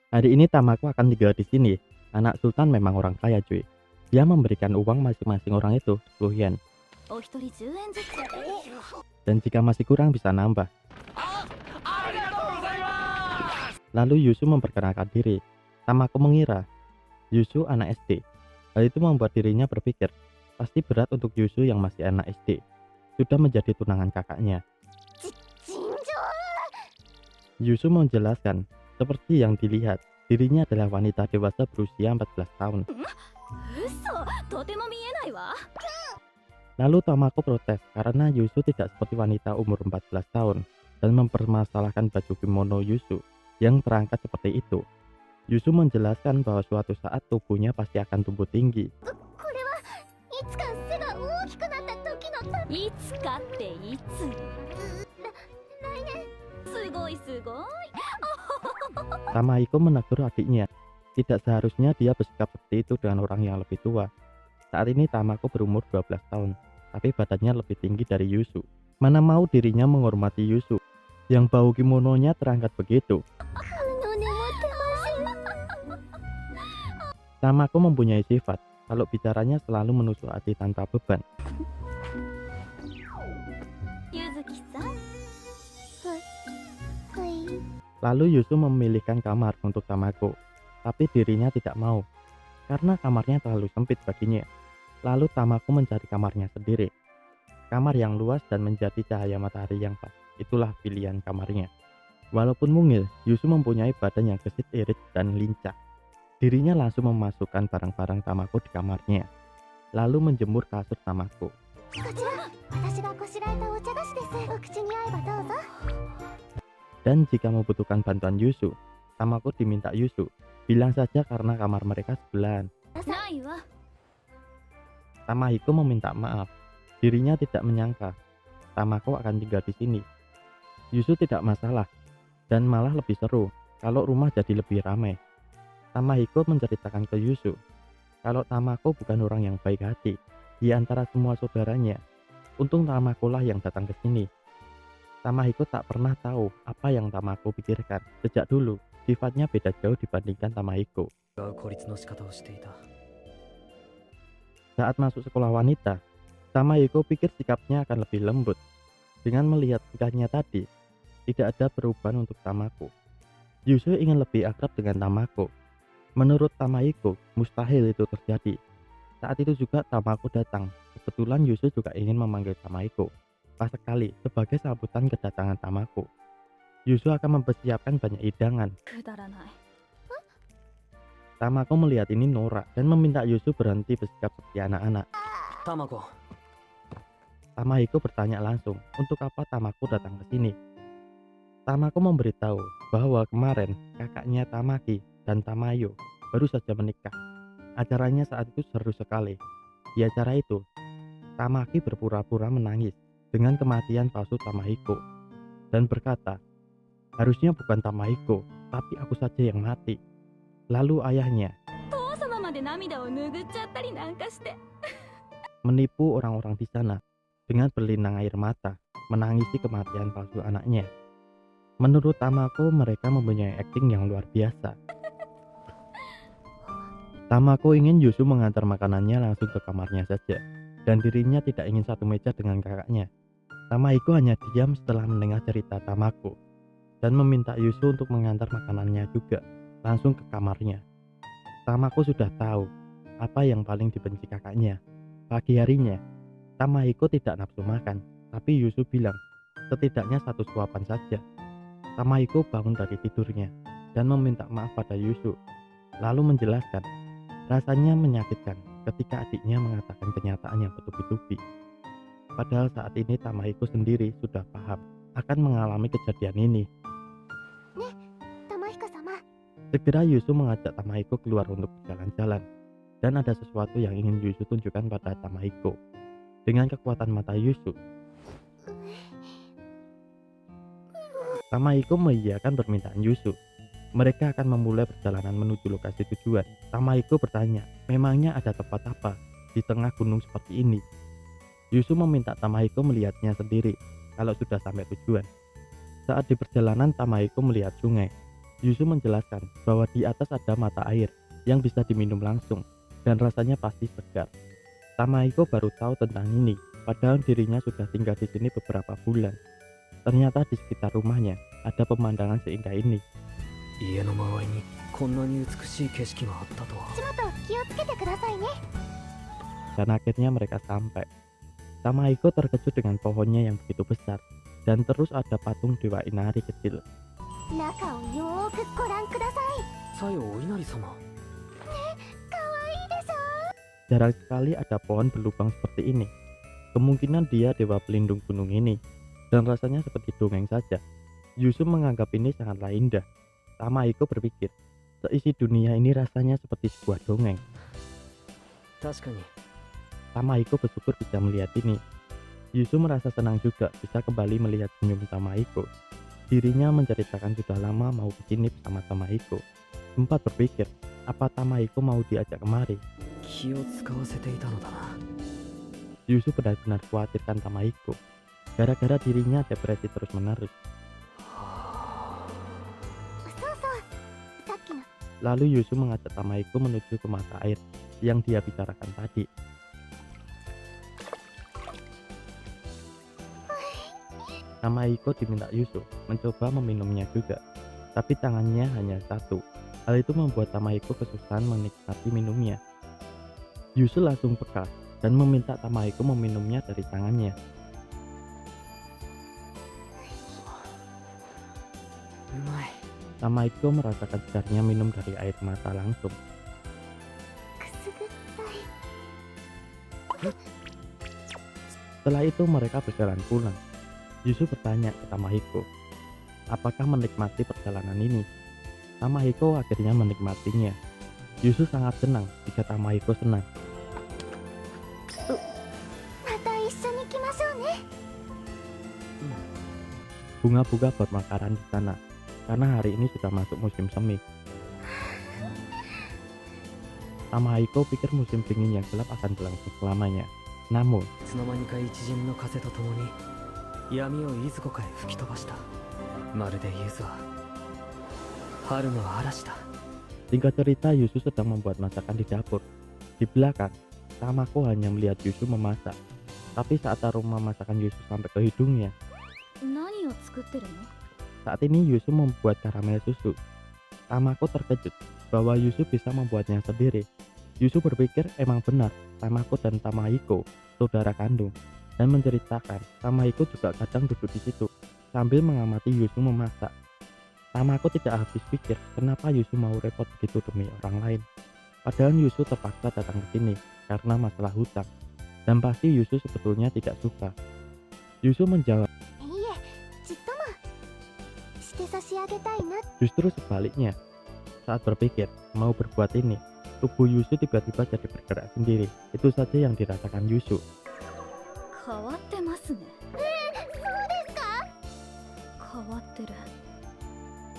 Hari ini Tamako akan tinggal di sini. Anak Sultan memang orang kaya cuy. Dia memberikan uang masing-masing orang itu 10 yen. お一人10円ずつ。 Dan jika masih kurang bisa nambah. ありがとうございます。 Lalu Yusu memperkenalkan diri. Tamako mengira Yusu anak SD. Hal itu membuat dirinya berpikir, pasti berat untuk Yusu yang masih anak SD. Sudah menjadi tunangan kakaknya. 尋常。 Yusu menjelaskan, seperti yang dilihat, dirinya adalah wanita dewasa berusia 14 tahun. 嘘、とても見えないわ。 Lalu Tamako protes karena Yusu tidak seperti wanita umur 14 tahun dan mempermasalahkan baju kimono Yusu yang terangkat seperti itu. Yusu menjelaskan bahwa suatu saat tubuhnya pasti akan tumbuh tinggi. これはいつか背が大きくなった時のた。いつかっていつ。来年。すごいすごい。 Tamahiko menegur adiknya. Tidak seharusnya dia bersikap seperti itu dengan orang yang lebih tua. Saat ini Tamako berumur 12 tahun, tapi badannya lebih tinggi dari Yusu. Mana mau dirinya menghormati Yusu yang bau kimononya terangkat begitu. Tamako mempunyai sifat kalau bicaranya selalu menusuk hati tanpa beban. ゆずきさん。はい。 Lalu Yusu memilihkan kamar untuk Tamako, tapi dirinya tidak mau karena kamarnya terlalu sempit baginya. Lalu Tamako mencari kamarnya sendiri. Kamar yang luas dan menjadi cahaya matahari yang pas. Itulah pilihan kamarnya. Walaupun mungil, Yusu mempunyai badan yang gesit, irit, dan lincah. Dirinya langsung memasukkan barang-barang Tamako di kamarnya, lalu menjemur kasur Tamako. こちら、私がこしらえたお茶菓子です。お口に合えばどうぞ。 Dan jika membutuhkan bantuan Yusu, Tamako diminta Yusu. Bilang saja karena kamar mereka sebelahan. ないわ。 Tamahiko meminta maaf. Dirinya tidak menyangka Tamako akan tinggal di sini. Yusu tidak masalah, dan malah lebih seru kalau rumah jadi lebih ramai. Tamahiko menceritakan ke Yusu kalau Tamako bukan orang yang baik hati di antara semua saudaranya. Untung Tamako lah yang datang ke sini. Tamahiko tak pernah tahu apa yang Tamako pikirkan. Sejak dulu, sifatnya beda jauh dibandingkan Tamahiko. 孤立の仕方をしていた。 Saat masuk sekolah wanita, Tamahiko pikir sikapnya akan lebih lembut. Dengan melihat tingkahnya tadi, tidak ada perubahan untuk Tamako. Yusu ingin lebih akrab dengan Tamako. Menurut Tamahiko, mustahil itu terjadi. Saat itu juga Tamako datang. Kebetulan Yusu juga ingin memanggil Tamahiko. Pas sekali sebagai sambutan kedatangan Tamako. Yusu akan mempersiapkan banyak hidangan. くだらない。 Tamako melihat ini norak dan meminta Yusu berhenti bersikap seperti anak-anak. 卵。 Tamahiko bertanya langsung, untuk apa Tamako datang ke sini? Tamako memberitahu bahwa kemarin kakaknya Tamaki dan Tamayo baru saja menikah. Acaranya saat itu seru sekali. Di acara itu, Tamaki berpura-pura menangis dengan kematian palsu Tamahiko dan berkata, harusnya bukan Tamahiko, tapi aku saja yang mati. Lalu ayahnya 父様まで涙を拭っちゃったりなんかして。 menipu orang-orang di sana dengan berlinang air mata, menangisi kematian palsu anaknya. Menurut Tamako, mereka mempunyai akting yang luar biasa. Tamako ingin Yusu mengantar makanannya langsung ke kamarnya saja, dan dirinya tidak ingin satu meja dengan kakaknya. Tamahiko hanya diam setelah mendengar cerita Tamako, dan meminta Yusu untuk mengantar makanannya juga, langsung ke kamarnya. Tamako sudah tahu apa yang paling dibenci kakaknya. Pagi harinya, Tamahiko tidak nafsu makan, tapi Yusu bilang, setidaknya satu suapan saja. Tamahiko bangun dari tidurnya, dan meminta maaf pada Yusu, lalu menjelaskan, rasanya menyakitkan ketika adiknya mengatakan kenyataan yang bertubi-tubi. Padahal saat ini Tamahiko sendiri sudah paham akan mengalami kejadian ini. 玉彦様。 Segera Yusu mengajak Tamahiko keluar untuk berjalan-jalan, dan ada sesuatu yang ingin Yusu tunjukkan pada Tamahiko. Dengan kekuatan mata Yusu, Tamahiko mengiyakan permintaan Yusu. Mereka akan memulai perjalanan menuju lokasi tujuan. Tamahiko bertanya, memangnya ada tempat apa di tengah gunung seperti ini? Yusu meminta Tamahiko melihatnya sendiri kalau sudah sampai tujuan. Saat di perjalanan, Tamahiko melihat sungai. Yusu menjelaskan bahwa di atas ada mata air yang bisa diminum langsung dan rasanya pasti segar. Tamaiko baru tahu tentang ini, padahal dirinya sudah tinggal di sini beberapa bulan. Ternyata di sekitar rumahnya ada pemandangan seindah ini. 家の周りにこんなに美しい景色があったとは。足元気をつけてくださいね。 Dan akhirnya mereka sampai. Tamaiko terkejut dengan pohonnya yang begitu besar dan terus ada patung Dewa Inari kecil. 中をよーくご覧ください。さよお稲荷様。かわいいでしょ。 Jarang sekali ada pohon berlubang seperti ini. Kemungkinan dia dewa pelindung gunung ini, dan rasanya seperti dongeng saja. Yusu menganggap ini sangatlah indah. Tamaiko berpikir, seisi dunia ini rasanya seperti sebuah dongeng. 確かに。 Tamaiko bersyukur bisa melihat ini. Yusu merasa senang juga bisa kembali melihat senyum Tamaiko. Dirinya menceritakan sudah lama mau kesini bersama Tamaiko. Sempat berpikir, apa Tamaiko mau diajak kemari? 気を使わせていたのだな。 Yusu benar-benar khawatirkan Tamaiko. Gara-gara dirinya depresi terus-menerus. そうそう。さっきの Lalu Yusu mengajak Tamaiko menuju ke mata air yang dia bicarakan tadi. Tamaiko diminta Yusu mencoba meminumnya juga, tapi tangannya hanya satu. Hal itu membuat Tamaiko kesusahan menikmati minumnya. Yusu langsung peka dan meminta Tamaiko meminumnya dari tangannya. うまい。 Tamaiko merasakan segarnya minum dari air mata langsung. くすぐったい。 Setelah itu mereka berjalan pulang. Yusu bertanya ke Tamaiko, apakah menikmati perjalanan ini? Tamaiko akhirnya menikmatinya. Yusu sangat senang jika Tamaiko senang. また一緒に来ましょうね。 Bunga-bunga bermekaran di sana, karena hari ini sudah masuk musim semi. Tamaiko pikir musim dingin yang gelap akan berlangsung selamanya. Namun, いつの間にか一陣の風とともに闇をいずこかへ吹き飛ばした。まるで柚は春の嵐だ。 singkat cerita Yusu sedang membuat masakan di dapur. Di belakang, Tamako hanya melihat Yusu memasak. Tapi saat aroma masakan Yusu sampai ke hidungnya, 何を作ってるの？ saat ini Yusu membuat karamel susu. Tamako terkejut bahwa Yusu bisa membuatnya sendiri. Yusu berpikir emang benar Tamako dan Tamaiko saudara kandung, dan menceritakan Tamaiko juga kadang duduk di situ sambil mengamati Yusu memasak. Tamako tidak habis pikir kenapa Yusu mau repot begitu demi orang lain. Padahal Yusu terpaksa datang ke sini karena masalah hutang, dan pasti Yusu sebetulnya tidak suka. Yusu menjawab, いいえ、ちっともして差し上げたいな。 justru sebaliknya. Saat berpikir mau berbuat ini, tubuh Yusu tiba-tiba jadi bergerak sendiri. Itu saja yang dirasakan Yusu. 変わってますね。そうですか？変わってる。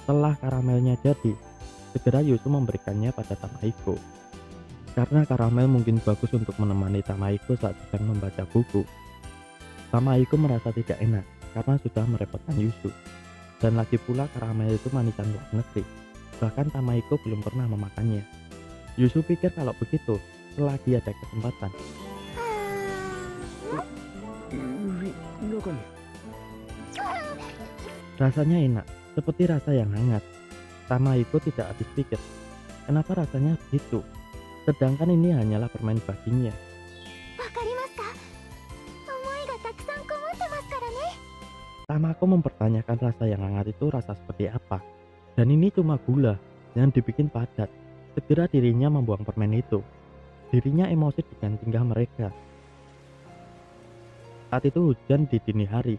Setelah karamelnya jadi, segera Yusu memberikannya pada Tamaiko. Karena karamel mungkin bagus untuk menemani Tamaiko saat sedang membaca buku. Tamaiko merasa tidak enak karena sudah merepotkan Yusu. Dan lagi pula karamel itu manisan luar negeri. Bahkan Tamaiko belum pernah memakannya. Yusu pikir kalau begitu, selagi ada kesempatan, 中に rasanya enak, seperti rasa yang hangat. Tamaiko tidak habis pikir, kenapa rasanya begitu? Sedangkan ini hanyalah permen baginya. わかりますか？思いがたくさんこもってますからね。 Tamako mempertanyakan rasa yang hangat itu rasa seperti apa. Dan ini cuma gula yang dibikin padat. Segera dirinya membuang permen itu. Dirinya emosi dengan tingkah mereka. Saat itu hujan di dini hari.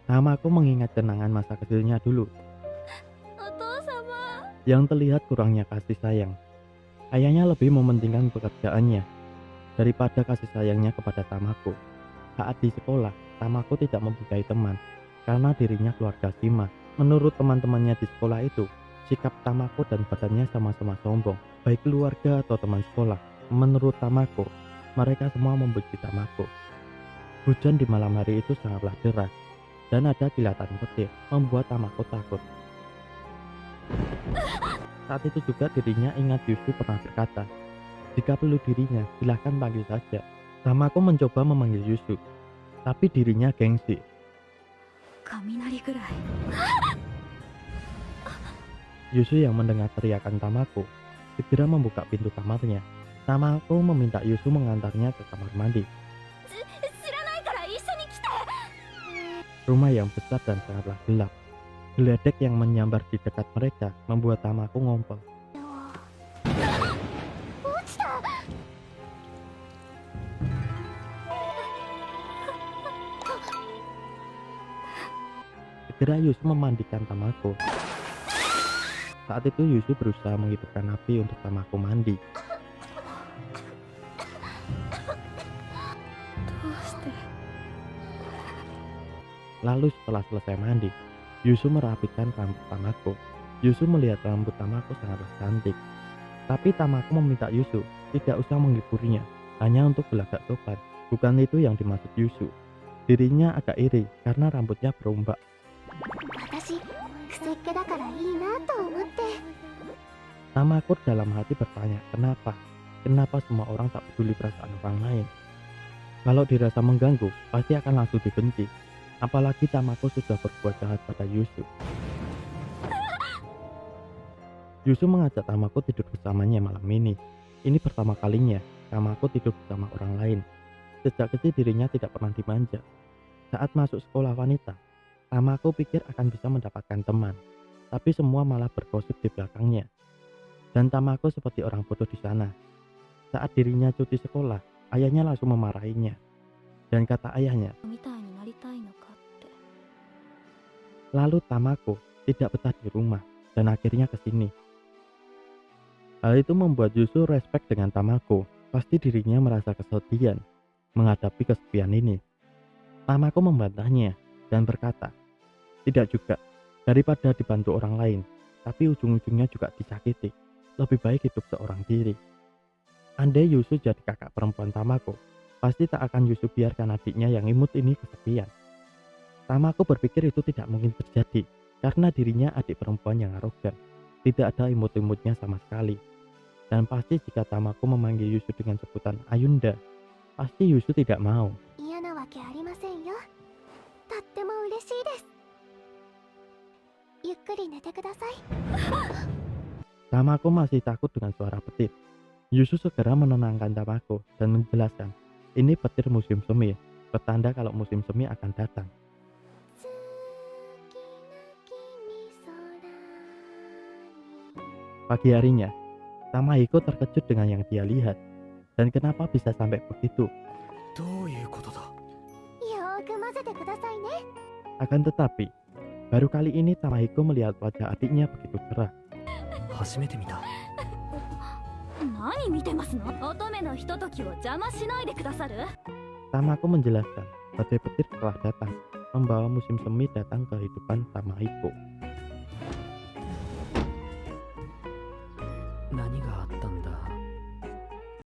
Tamako mengingat kenangan masa kecilnya dulu, お父様。 yang terlihat kurangnya kasih sayang. Ayahnya lebih mementingkan pekerjaannya daripada kasih sayangnya kepada Tamako. Saat di sekolah, Tamako tidak mempunyai teman karena dirinya keluarga Shima. Menurut teman-temannya di sekolah itu, sikap Tamako dan badannya sama-sama sombong, baik keluarga atau teman sekolah. Menurut Tamako, mereka semua membenci Tamako. Hujan di malam hari itu sangatlah deras, dan ada kilatan petir membuat Tamako takut. Saat itu juga dirinya ingat Yusu pernah berkata, jika perlu dirinya, silahkan panggil saja. Tamako mencoba memanggil Yusu, tapi dirinya gengsi. 雷ぐらい Yusu yang mendengar teriakan Tamako segera membuka pintu kamarnya. Tamako meminta Yusu mengantarnya ke kamar mandi. 知らないから一緒に来て Rumah yang besar dan sangatlah gelap. Geledek yang menyambar di dekat mereka membuat Tamako ngompol. 落ちた Segera Yusu memandikan Tamako. Saat itu Yusu berusaha menghidupkan api untuk Tamako mandi. どうして Lalu setelah selesai mandi, Yusu merapikan rambut Tamako. Yusu melihat rambut Tamako sangatlah cantik. Tapi Tamako meminta Yusu tidak usah menghiburnya, hanya untuk belagak sopan. Bukan itu yang dimaksud Yusu. Dirinya agak iri karena rambutnya berombak. 私くせっ気だからいいなと思って Tamako dalam hati bertanya, kenapa? Kenapa semua orang tak peduli perasaan orang lain? Kalau dirasa mengganggu, pasti akan langsung dibenci. Apalagi Tamako sudah berbuat jahat pada Yusu. Yusu mengajak Tamako tidur bersamanya malam ini. Ini pertama kalinya Tamako tidur bersama orang lain. Sejak kecil dirinya tidak pernah dimanja. Saat masuk sekolah wanita, Tamako pikir akan bisa mendapatkan teman, tapi semua malah bergosip di belakangnya. Dan Tamako seperti orang bodoh di sana. Saat dirinya cuti sekolah, ayahnya langsung memarahinya. Dan kata ayahnya, みたいになりたいのかって lalu Tamako tidak betah di rumah dan akhirnya ke sini. Hal itu membuat Yusu respect dengan Tamako. Pasti dirinya merasa kesedihan menghadapi kesepian ini. Tamako membantahnya dan berkata, tidak juga, daripada dibantu orang lain, tapi ujung-ujungnya juga disakiti. Lebih baik hidup seorang diri. Andai Yusu jadi kakak perempuan Tamako, pasti tak akan Yusu biarkan adiknya yang imut ini kesepian. Tamako berpikir itu tidak mungkin terjadi, karena dirinya adik perempuan yang arogan. Tidak ada imut-imutnya sama sekali. Dan pasti jika Tamako memanggil Yusu dengan sebutan Ayunda, pasti Yusu tidak mau. 嫌なわけありませんよとっても嬉しいですゆっくり寝てください Tamako masih takut dengan suara petir. Yusu segera menenangkan Tamako dan menjelaskan, ini petir musim semi, petanda kalau musim semi akan datang. 好きな君空に Pagi harinya, Tamahiko terkejut dengan yang dia lihat. Dan kenapa bisa sampai begitu? どういうことだ。よーく混ぜてくださいね Akan tetapi, baru kali ini Tamahiko melihat wajah adiknya begitu cerah. 初めて見た。何見てますの乙女のひとときを邪魔しないでくださる Tamako menjelaskan, badai petir telah datang, membawa musim semi datang ke kehidupan Tamahiko.